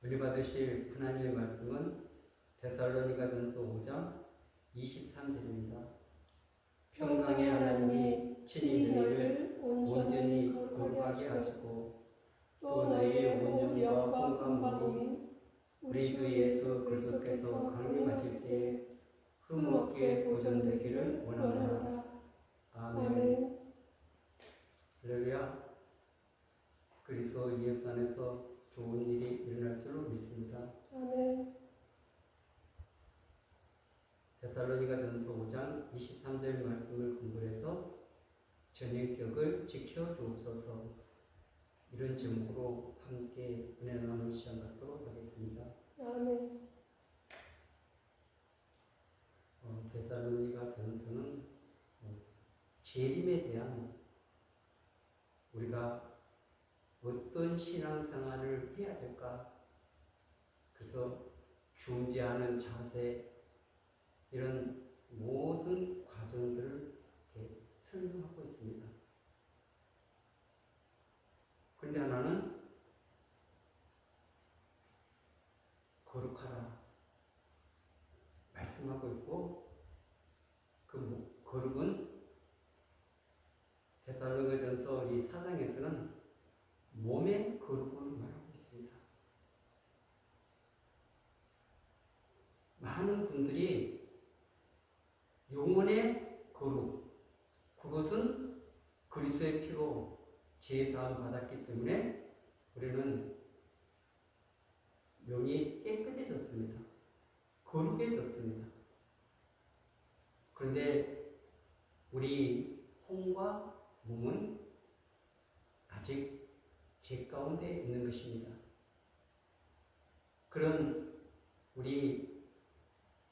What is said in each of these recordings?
은혜 받으실 하나님의 말씀은 데살로니가전서 5장 23절입니다. 평강의 하나님이 친히 너희를 온전히 거룩하게 하시고 또 너희의 온 영과 혼과 몸이 우리 주 예수 그리스도께서 강림하실 때에 흠없게 보존되기를 원하노라. 아멘. 할렐루야. 그리스도 예수 안에서 좋은 일이 일어날 줄로 믿습니다. 아멘. 데살로니가전서 5장 23절 말씀을 공부해서 전인격을 지켜주옵소서, 이런 제목으로 함께 은혜 나누는 시간 갖도록 하겠습니다. 아멘. 데살로니가전서는 재림에 대한 우리가 어떤 신앙생활을 해야 될까, 그래서 준비하는 자세, 이런 모든 과정들을 이렇게 설명하고 있습니다. 그런데 하나는 거룩하라 말씀하고 있고, 그 거룩은 데살로니가전서 이 4장에서는 몸의 거룩을 말하고 있습니다. 많은 분들이 영혼의 거룩, 그것은 그리스도의 피로 제사함 받았기 때문에 우리는 영이 깨끗해졌습니다. 거룩해졌습니다. 그런데 우리 혼과 몸은 아직 죄 가운데 있는 것입니다. 그런 우리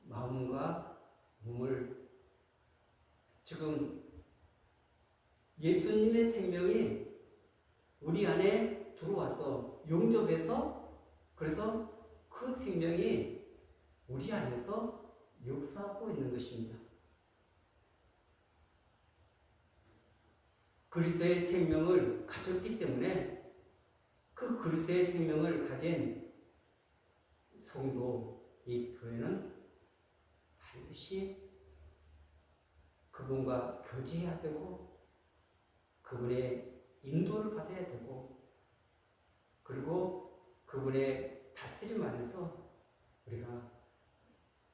마음과 몸을 지금 예수님의 생명이 우리 안에 들어와서 영접해서, 그래서 그 생명이 우리 안에서 역사하고 있는 것입니다. 그리스도의 생명을 가졌기 때문에 그 그리스도의 생명을 가진 성도, 이 교회는 반드시 그분과 교제해야 되고, 그분의 인도를 받아야 되고, 그리고 그분의 다스림 안에서 우리가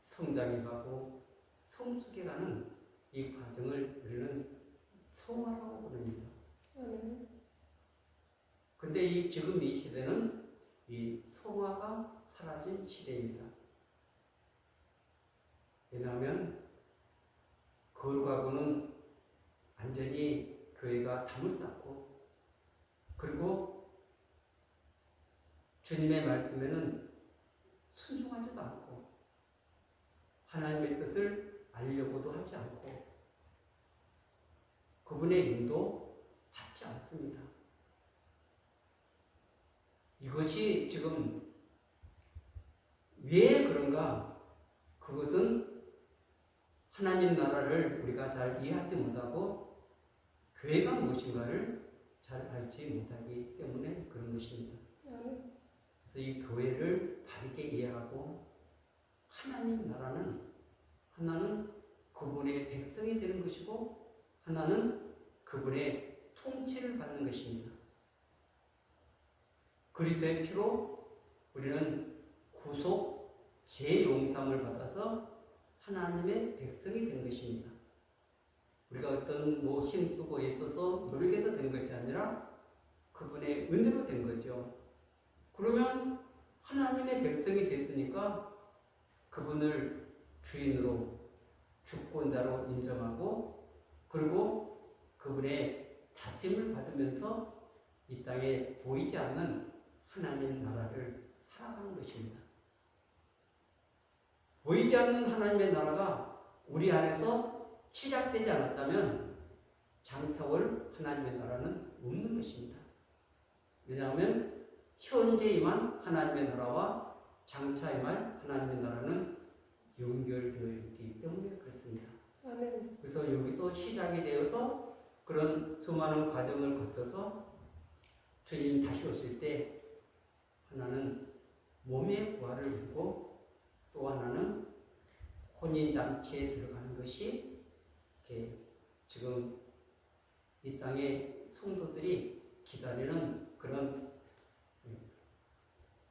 성장해 가고 성숙해 가는 이 과정을 우리는 성화라고 부릅니다. 근데 지금 이 시대는 이 성화가 사라진 시대입니다. 왜냐하면 거룩하고는 완전히 교회가 담을 쌓고, 그리고 주님의 말씀에는 순종하지도 않고, 하나님의 뜻을 알려고도 하지 않고, 그분의 인도 받지 않습니다. 이것이 지금 왜 그런가? 그것은 하나님 나라를 우리가 잘 이해하지 못하고 교회가 무엇인가를 잘 알지 못하기 때문에 그런 것입니다. 그래서 이 교회를 바르게 이해하고, 하나님 나라는 하나는 그분의 백성이 되는 것이고, 하나는 그분의 통치를 받는 것입니다. 그리스도의 피로 우리는 구속, 재용상을 받아서 하나님의 백성이 된 것입니다. 우리가 어떤 힘쓰고 애써서 노력해서 된 것이 아니라 그분의 은혜로 된 거죠. 그러면 하나님의 백성이 됐으니까 그분을 주인으로, 주권자로 인정하고, 그리고 그분의 다짐을 받으면서 이 땅에 보이지 않는 하나님 나라를 살아가는 것입니다. 보이지 않는 하나님의 나라가 우리 안에서 시작되지 않았다면 장차올 하나님의 나라는 없는 것입니다. 왜냐하면 현재 임한 하나님의 나라와 장차 임할 하나님의 나라는 연결되어 있기 때문에 그렇습니다. 아멘. 그래서 여기서 시작이 되어서 그런 수많은 과정을 거쳐서 주님 다시 오실 때 하나는 몸의 부활을 이루고 또 하나는 혼인잔치에 들어가는 것이 이렇게 지금 이 땅의 성도들이 기다리는 그런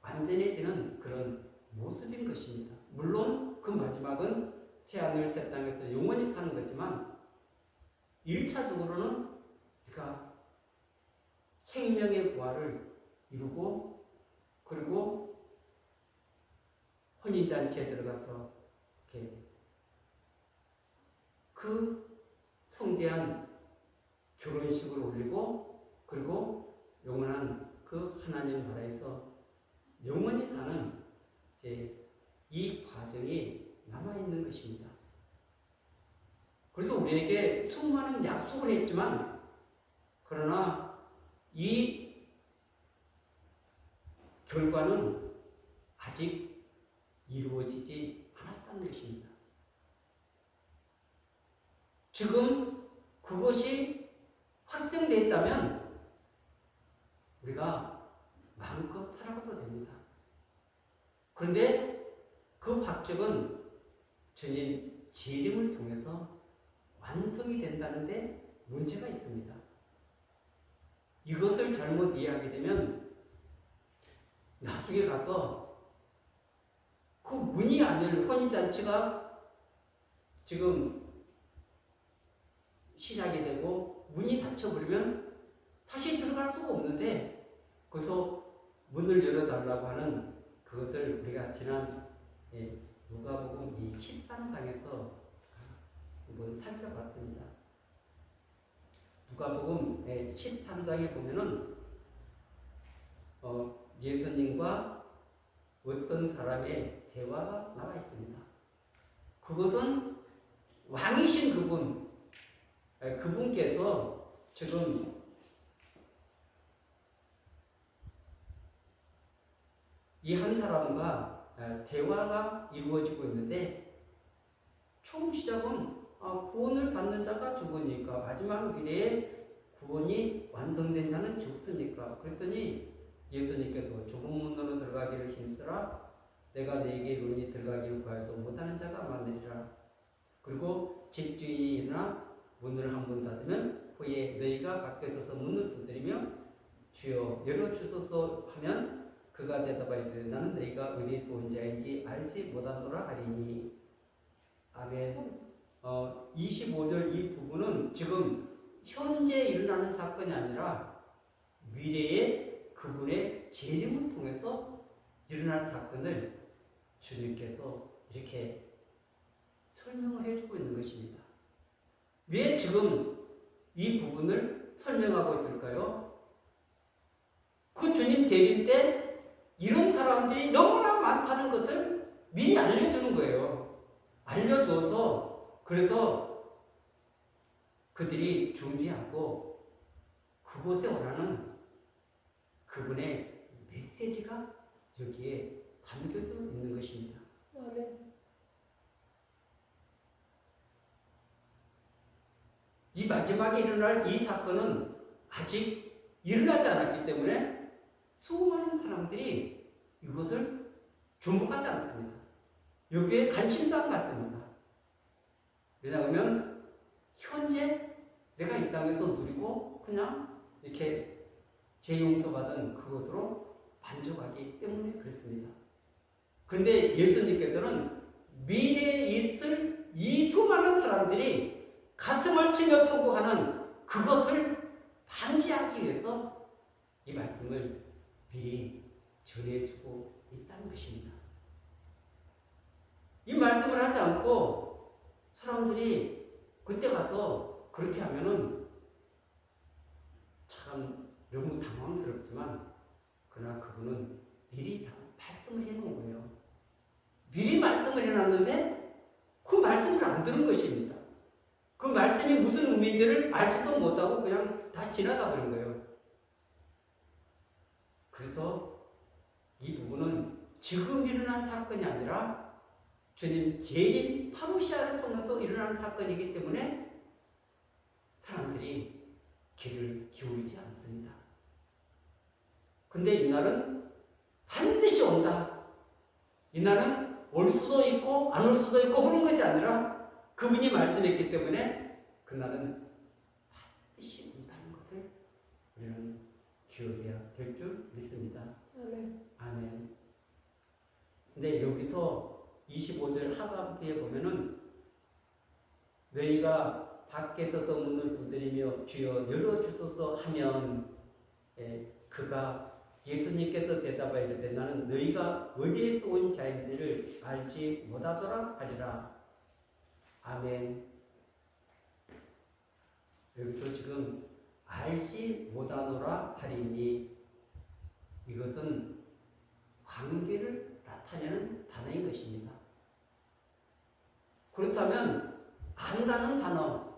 완전해지는 그런 모습인 것입니다. 물론 그 마지막은 새하늘 새 땅에서 영원히 사는 거지만 1차적으로는 우리가 생명의 부활을 이루고 그리고 혼인잔치에 들어가서 이렇게 그 성대한 결혼식을 올리고 그리고 영원한 그 하나님 나라에서 영원히 사는 이제 이 과정이 남아있는 것입니다. 그래서 우리에게 수많은 약속을 했지만 그러나 이 결과는 아직 이루어지지 않았다는 것입니다. 지금 그것이 확정됐다면 우리가 마음껏 살아가도 됩니다. 그런데 그 확정은 주님 재림을 통해서 완성이 된다는데 문제가 있습니다. 이것을 잘못 이해하게 되면 나중에 가서 그 문이 안 열려 혼인잔치가 지금 시작이 되고 문이 닫혀버리면 다시 들어갈 수가 없는데 그래서 문을 열어달라고 하는 그것을 우리가 지난 누가복음 이 13장에서 한번 살펴봤습니다. 누가복음 13장에 보면은 예수님과 어떤 사람의 대화가 나와 있습니다. 그것은 왕이신 그분께서 지금 이 한 사람과 대화가 이루어지고 있는데 처음 시작은 구원을 받는 자가 죽으니까 마지막 미래에 구원이 완성된 자는 죽습니까? 그랬더니 예수님께서 좁은 문으로 들어가기를 힘쓰라 내가 네게 이르노니 들어가기를 구하여도 못하는 자가 많으리라. 그리고 집주인이 일어나 문을 한 번 닫으면 후에 너희가 밖에 서서 문을 두드리며 주여 열어주소서 하면 그가 대답하이르되 나는 너희가 어디에서 온 자인지 알지 못하노라 하리니. 아멘. 25절 이 부분은 지금 현재 일어나는 사건이 아니라 미래의 그분의 재림을 통해서 일어날 사건을 주님께서 이렇게 설명을 해주고 있는 것입니다. 왜 지금 이 부분을 설명하고 있을까요? 그 주님 재림 때 이런 사람들이 너무나 많다는 것을 미리 알려주는 거예요. 알려줘서 그래서 그들이 준비하고 그곳에 오라는 그분의 메시지가 여기에 담겨져 있는 것입니다. 아멘. 이 마지막에 일어날 이 사건은 아직 일어나지 않았기 때문에 수많은 사람들이 이것을 주목하지 않습니다. 여기에 관심도 안 갖습니다. 왜냐하면 현재 내가 이 땅에서 누리고 그냥 이렇게 재용서받은 그것으로 만족하기 때문에 그렇습니다. 그런데 예수님께서는 미래에 있을 이 수많은 사람들이 가슴을 치며 통곡하는 그것을 방지하기 위해서 이 말씀을 미리 전해주고 있다는 것입니다. 이 말씀을 하지 않고 사람들이 그때 가서 그렇게 하면은 참 너무 당황스럽지만 그러나 그분은 미리 다 말씀을 해놓은 거예요. 미리 말씀을 해놨는데 그 말씀을 안 들은 것입니다. 그 말씀이 무슨 의미인지를 알지도 못하고 그냥 다 지나가 버린 거예요. 그래서 이 부분은 지금 일어난 사건이 아니라 주님 재림 파루시아를 통해서 일어난 사건이기 때문에 사람들이 귀를 기울이지 않습니다. 근데 이날은 반드시 온다. 이날은 올 수도 있고 안 올 수도 있고 그런 것이 아니라 그분이 말씀했기 때문에 그날은 반드시 온다는 것을 우리는 기억해야 될 줄 믿습니다. 아멘. 아멘. 근데 여기서 25절 하반기에 보면은 너희가 밖에 서서 문을 두드리며 주여 열어주소서 하면 그가 예수님께서 대답하여 이르되 나는 너희가 어디에서 온 자인지를 알지 못하더라 하리라. 아멘. 여기서 지금 알지 못하노라 하리니 이것은 관계를 나타내는 단어인 것입니다. 그렇다면 안다는 단어,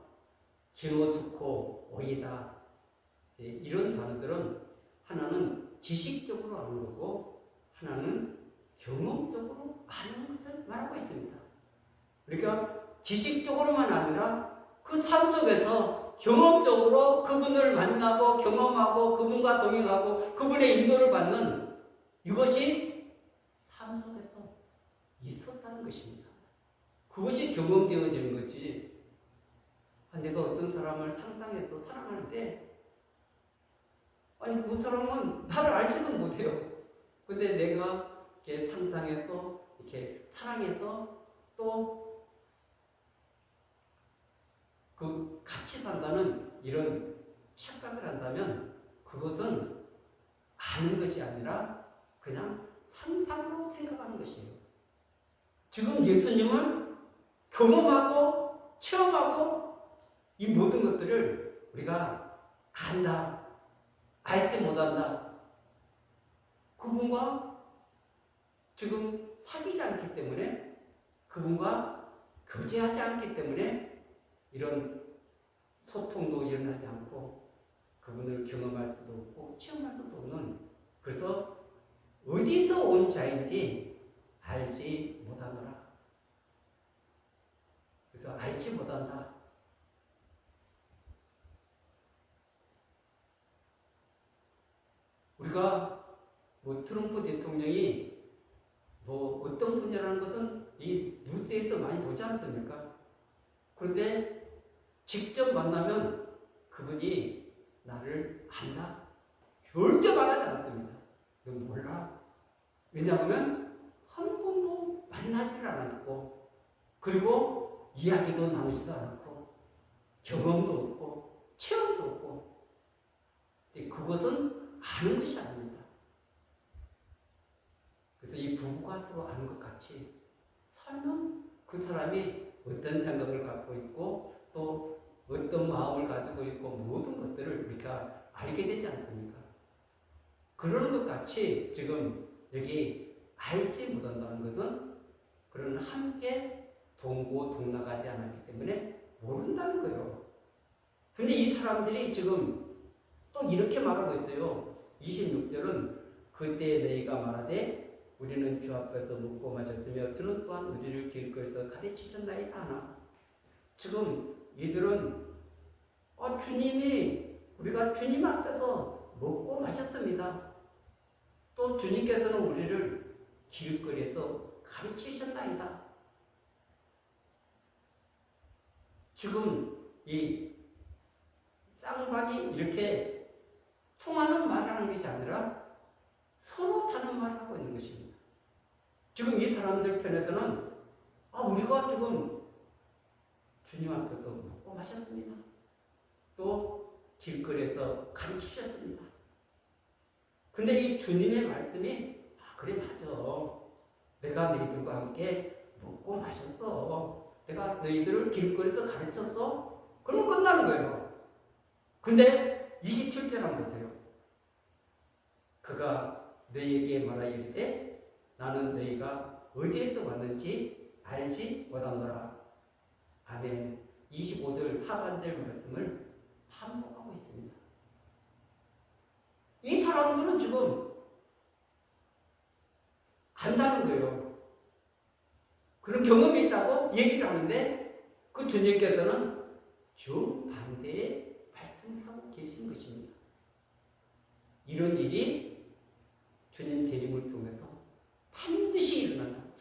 기노, 좋고, 오이다 이런 단어들은 하나는 지식적으로 아는 거고 하나는 경험적으로 아는 것을 말하고 있습니다. 그러니까 지식적으로만 아니라 그 삶 속에서 경험적으로 그분을 만나고 경험하고 그분과 동행하고 그분의 인도를 받는 이것이 삶 속에서 있었다는 것입니다. 그것이 경험되어지는 거지. 내가 어떤 사람을 상상해서 사랑하는데 아니 그 사람은 나를 알지도 못해요. 근데 내가 이렇게 상상해서 이렇게 사랑해서 또 그 같이 산다는 이런 착각을 한다면 그것은 아는 것이 아니라 그냥 상상으로 생각하는 것이에요. 지금 예수님을 경험하고 체험하고 이 모든 것들을 우리가 안다, 알지 못한다. 그분과 지금 사귀지 않기 때문에 그분과 교제하지 않기 때문에 이런 소통도 일어나지 않고 그분을 경험할 수도 없고 체험할 수도 없는 그래서 어디서 온 자인지 알지 못하노라. 그래서 알지 못한다. 우리가 트럼프 대통령이 어떤 분이라는 것은 이 뉴스에서 많이 보지 않습니까? 그런데 직접 만나면 그분이 나를 안다? 절대 말하지 않습니다. 너 몰라? 왜냐하면 한 번도 만나지를 않았고 그리고 이야기도 나누지도 않았고 경험도 없고 체험도 없고 그것은 아는 것이 아닙니다. 그래서 이 부부가 서로 아는 것 같이 살면 그 사람이 어떤 생각을 갖고 있고 또 어떤 마음을 가지고 있고 모든 것들을 우리가 알게 되지 않습니까? 그러는 것 같이 지금 여기 알지 못한다는 것은 그런 함께 동고동락하지 않았기 때문에 모른다는 거예요. 근데 이 사람들이 지금 또 이렇게 말하고 있어요. 26절은 그때 너희가 말하되 우리는 주 앞에서 먹고 마셨으며 저는 또한 우리를 길거리에서 가르치셨나이다 하나. 지금 이들은 주님이 우리가 주님 앞에서 먹고 마셨습니다. 또 주님께서는 우리를 길거리에서 가르치셨나이다. 지금 이 쌍방이 이렇게 통하는 말을 하는 것이 아니라 서로 다른 말을 하고 있는 것입니다. 지금 이 사람들 편에서는 우리가 지금 주님 앞에서 먹고 마셨습니다. 또 길거리에서 가르치셨습니다. 근데 이 주님의 말씀이 그래 맞아. 내가 너희들과 함께 먹고 마셨어. 내가 너희들을 길거리에서 가르쳤어. 그러면 끝나는 거예요. 근데 27절 한번 보세요. 그가 너희에게 말하여 이르되 나는 너희가 어디에서 왔는지 알지 못하노라. 아멘. 25절 하반절 말씀을 반복하고 있습니다. 이 사람들은 지금 안다는 거예요. 그런 경험이 있다고 얘기를 하는데 그 주님께서는 정반대의 말씀을 하고 계신 것입니다. 이런 일이 주님 재림을 통해서 반드시 일어난다.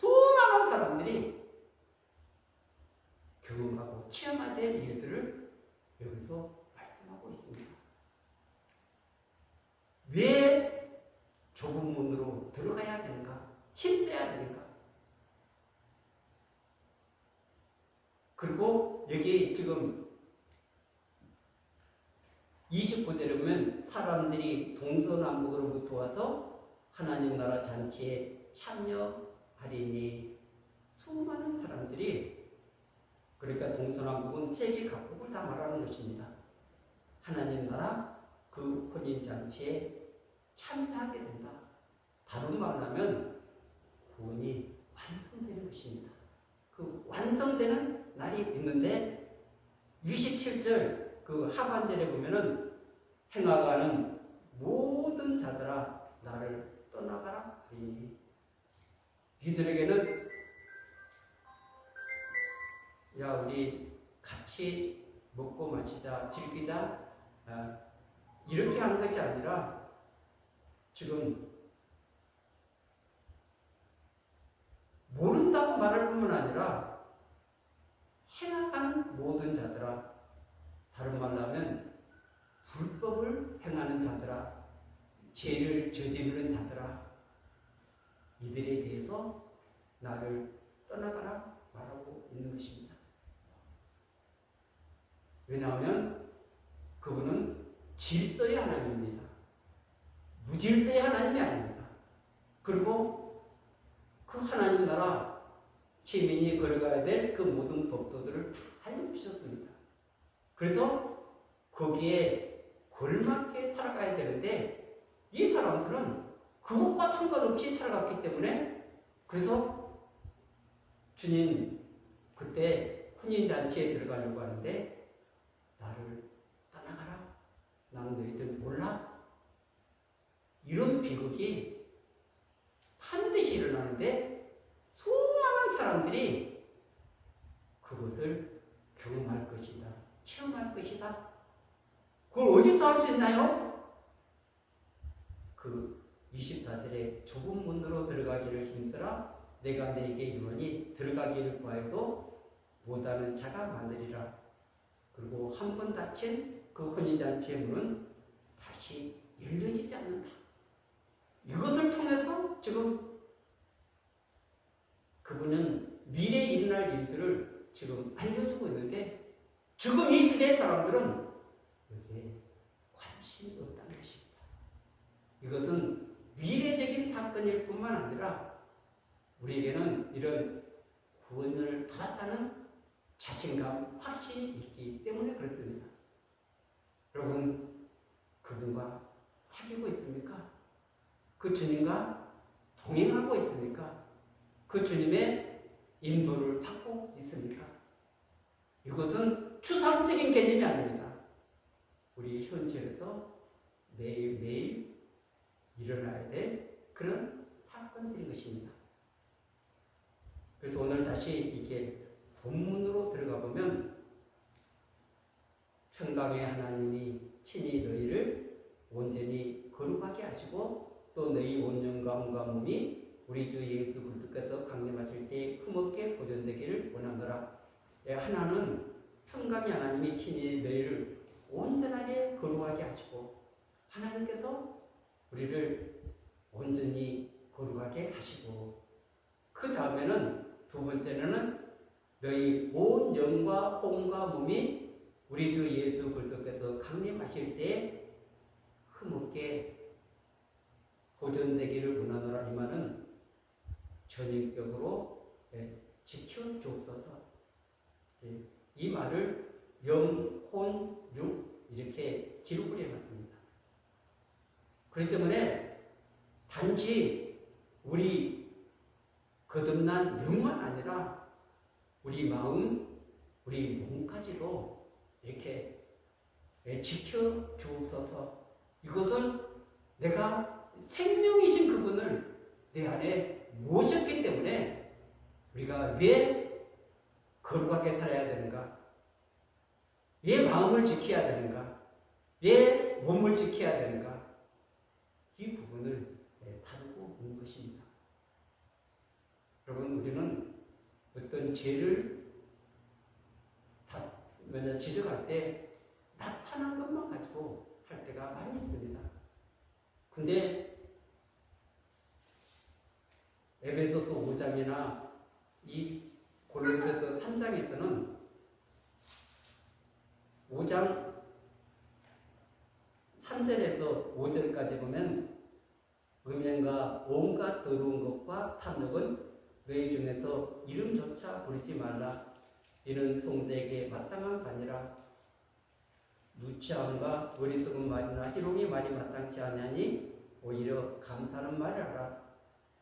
여기서 말씀하고 있습니다. 왜 좁은 문으로 들어가야 되는가? 힘써야 되는가? 그리고 여기 지금 29절에 보면 사람들이 동서남북으로부터 와서 하나님 나라 잔치에 참여하리니 수많은 사람들이, 그러니까 동서남북은 세계 각국을 다 말하는 것입니다. 하나님 나라 그 혼인잔치에 참여하게 된다. 다른 말로 하면 구원이 완성되는 것입니다. 그 완성되는 날이 있는데 27절 그 하반절에 보면은 행하가는 모든 자들아 나를 떠나가라 하리니, 이들에게는 야 우리 같이 먹고 마시자 즐기자 이렇게 하는 것이 아니라 지금 모른다고 말할 뿐만 아니라 행하는 모든 자들아, 다른 말로 하면 불법을 행하는 자들아, 죄를 저지르는 자들아, 이들에 대해서 나를 떠나가라 말하고 있는 것입니다. 왜냐하면 그분은 질서의 하나님입니다. 무질서의 하나님이 아닙니다. 그리고 그 하나님 나라 시민이 걸어가야 될 그 모든 법도들을 다 알려주셨습니다. 그래서 거기에 걸맞게 살아가야 되는데 이 사람들은 그것과 상관없이 살아갔기 때문에, 그래서 주님 그때 혼인잔치에 들어가려고 하는데 나를 떠나가라, 나는 너희들 몰라, 이런 비극이 반드시 일어나는데 수많은 사람들이 그것을 경험할 것이다, 체험할 것이다. 그걸 어디서 할 수 있나요? 그 24절에 좁은 문으로 들어가기를 힘쓰라 내가 네게 이르노니 들어가기를 구하여도 못하는 자가 많으리라. 그리고 한 번 닫힌 그 혼인잔치의 문은 다시 열려지지 않는다. 이것을 통해서 지금 그분은 미래에 일어날 일들을 지금 알려주고 있는데 지금 이 시대의 사람들은 여기에 관심이 없다는 것입니다. 이것은 미래적인 사건일 뿐만 아니라 우리에게는 이런 구원을 받았다는 자신감, 확신이 있기 때문에 그렇습니다. 여러분, 그분과 사귀고 있습니까? 그 주님과 동행하고 있습니까? 그 주님의 인도를 받고 있습니까? 이것은 추상적인 개념이 아닙니다. 우리 현실에서 매일매일 일어나야 될 그런 사건들인 것입니다. 그래서 오늘 다시 이게 본문으로 들어가 보면 평강의 하나님이 친히 너희를 온전히 거룩하게 하시고 또 너희 온 영과 몸과 몸이 우리 주 예수 그리스도께서 강림하실 때 흠없게 보존되기를 원하노라. 하나는 평강의 하나님이 친히 너희를 온전하게 거룩하게 하시고, 하나님께서 우리를 온전히 거룩하게 하시고, 그 다음에는 두 번째는 너희 온 영과 혼과 몸이 우리 주 예수 그리스도께서 강림하실 때 흠없게 보존되기를 원하노라. 이 말은 전인격으로 지켜주옵소서. 이 말을 영, 혼, 육 이렇게 기록을 해놨습니다. 그렇기 때문에 단지 우리 거듭난 영만 아니라 우리 마음, 우리 몸까지도 이렇게 지켜주옵소서. 이것은 내가 생명이신 그분을 내 안에 모셨기 때문에 우리가 왜 거룩하게 살아야 되는가? 왜 마음을 지켜야 되는가? 왜 몸을 지켜야 되는가? 이 부분을 다루고 있는 것입니다. 여러분, 우리는 어떤 죄를 지적할 때 편한 것만 가지고 할 때가 많이 있습니다. 근데 에베소서 5장이나 이 골로새서 3장에서는 5장 3절에서 5절까지 보면 음행과 온갖 더러운 것과 탐욕은 너희 중에서 이름조차 부르지 말라. 이는 송대에게 마땅한 바니라. 누추함과 어리석은 말이나 희롱의 말이 마땅치 아니하니 오히려 감사하는 말을 하라.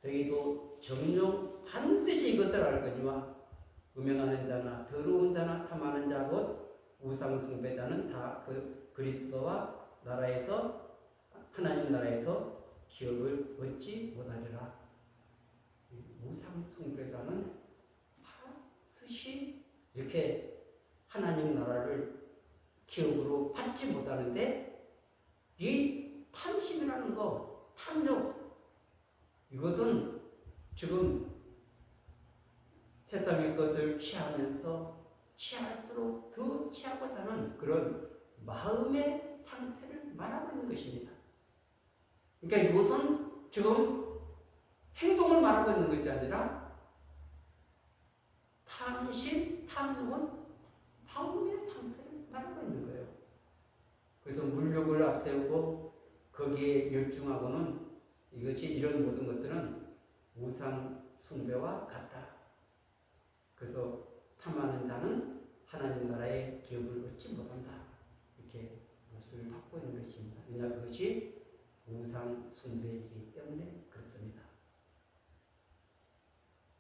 너희도 정녕 반드시 이것을 알거니와 음행하는 자나 더러운 자나 탐하는 자 곧 우상 숭배자는 다 그 그리스도와 나라에서 하나님 나라에서 기업을 얻지 못하리라. 우상 숭배자는 반드시 이렇게 하나님 나라를 기업으로 받지 못하는데, 이 탐심이라는 거, 탐욕, 이것은 지금 세상의 것을 취하면서 취할수록 더 취하고자 하는 그런 마음의 상태를 말하고 있는 것입니다. 그러니까 이것은 지금 행동을 말하고 있는 것이 아니라 탐심, 탐욕은 마음의 상태를 말하고 있는 거예요. 그래서 물욕을 앞세우고 거기에 열중하고는 이것이 이런 모든 것들은 우상 숭배와 같다. 그래서 탐하는 자는 하나님 나라의 기업을 얻지 못한다. 이렇게 몫을 받고 있는 것입니다. 왜냐하면 그것이 우상 숭배이기 때문에 그렇습니다.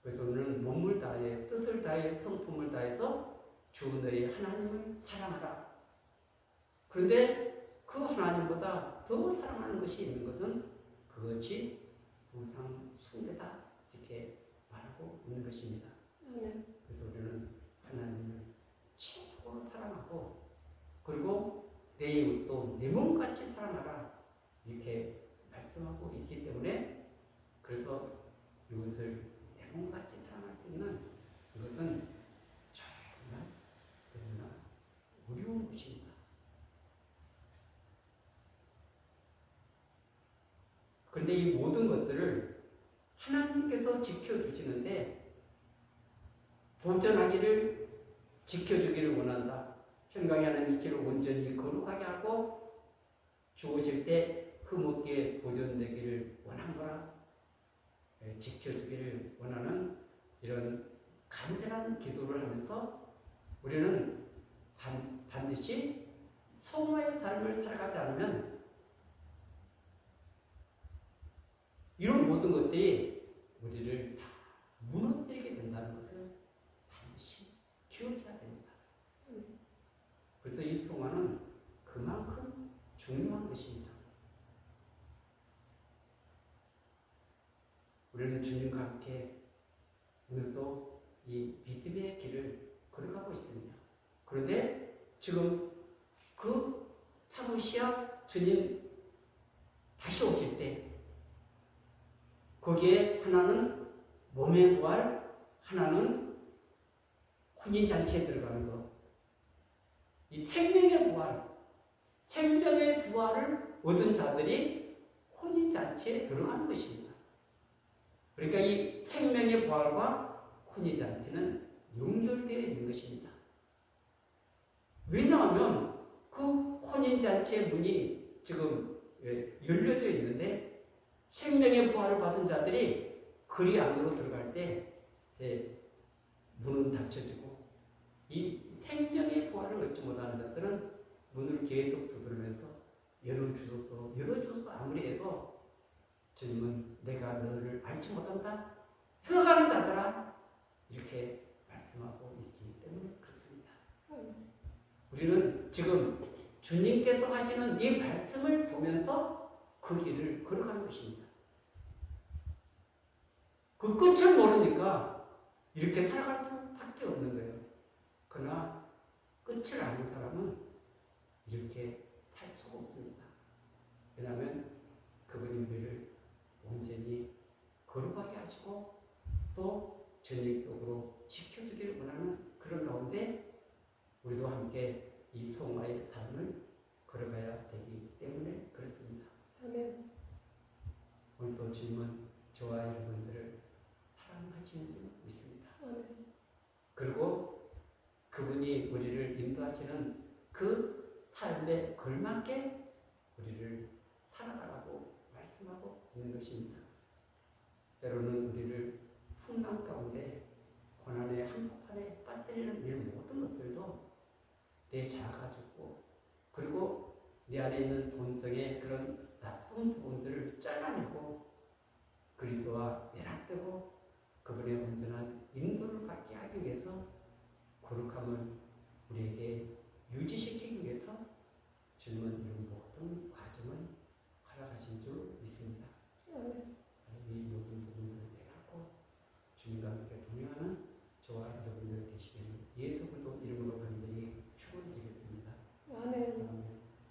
그래서 오늘은 몸을 다해 뜻을 다해 성품을 다해서 주 너희 하나님을 사랑하라. 그런데 그 하나님보다 더 사랑하는 것이 있는 것은 그것이 우상 숭배다. 이렇게 말하고 있는 것입니다. 그래서 우리는 하나님을 최고로 사랑하고, 그리고 내 이웃도 내 몸같이 사랑하라. 이렇게 말씀하고 있기 때문에, 그래서 이것을 내 몸같이 사랑할 수 있는 이것은 정말 너무나 어려운 것입니다. 그런데 이 모든 것들을 하나님께서 지켜주시는데, 보전하기를 지켜주기를 원한다. 평강에 하는 이치를 온전히 거룩하게 하고 주어질 때 흠없게 보존되기를 원하노라. 지켜주기를 원하는 이런 간절한 기도를 하면서 우리는 반드시 성화의 삶을 살아가지 않으면 이런 모든 것들이 우리를 다 무너뜨리게 된다는 것을 반드시 기억해야 됩니다. 그래서 이 성화는 그만큼 중요한 것입니다. 우리는 주님과 함께 오늘도 이 믿음의 길을 걸어가고 있습니다. 그런데 지금 그 파루시아 주님 다시 오실 때 거기에 하나는 몸의 부활, 하나는 혼인잔치에 들어가는 것. 이 생명의 부활, 생명의 부활을 얻은 자들이 혼인잔치에 들어가는 것입니다. 그러니까 이 생명의 부활과 혼인잔치는 연결되어 있는 것입니다. 왜냐하면 그 혼인잔치의 문이 지금 열려져 있는데, 생명의 부활을 받은 자들이 그리 안으로 들어갈 때 이제 문은 닫혀지고, 이 생명의 부활을 얻지 못하는 자들은 문을 계속 두드리면서 열어주소서 아무리 해도 주님은 내가 너를 알지 못한다. 헤어가는 자들아. 이렇게 말씀하고 있기 때문에 그렇습니다. 우리는 지금 주님께서 하시는 이 말씀을 보면서 그 길을 걸어가는 것입니다. 그 끝을 모르니까 이렇게 살아갈 수밖에 없는 거예요. 그러나 끝을 아는 사람은 이렇게 살 수가 없습니다. 왜냐하면 그분이 우리를 온전히 거룩하게 하시고 또 전적으로 지켜주기를 원하는 그런 가운데 우리도 함께 이 성화의 삶을 또 주님은 저와 여러분들을 사랑하시는 줄 믿습니다. 아멘. 그리고 그분이 우리를 인도하시는 그 삶에 걸맞게 우리를 살아가라고 말씀하고 있는 것입니다. 때로는 우리를 풍랑 가운데 고난의 한복판에 빠뜨리는 이런 모든 것들도 내 자아가 죽고 그리고 내 안에 있는 본성의 그런 나쁜 부분들을 잘라내고 그리스도와 연합되고 그분의 온전한 인도를 받게 하기 위해서 거룩함을 우리에게 유지시키기 위해서 주님은 이런 모든 과정을 허락하신 줄 믿습니다. 아멘. 이 모든 부분들을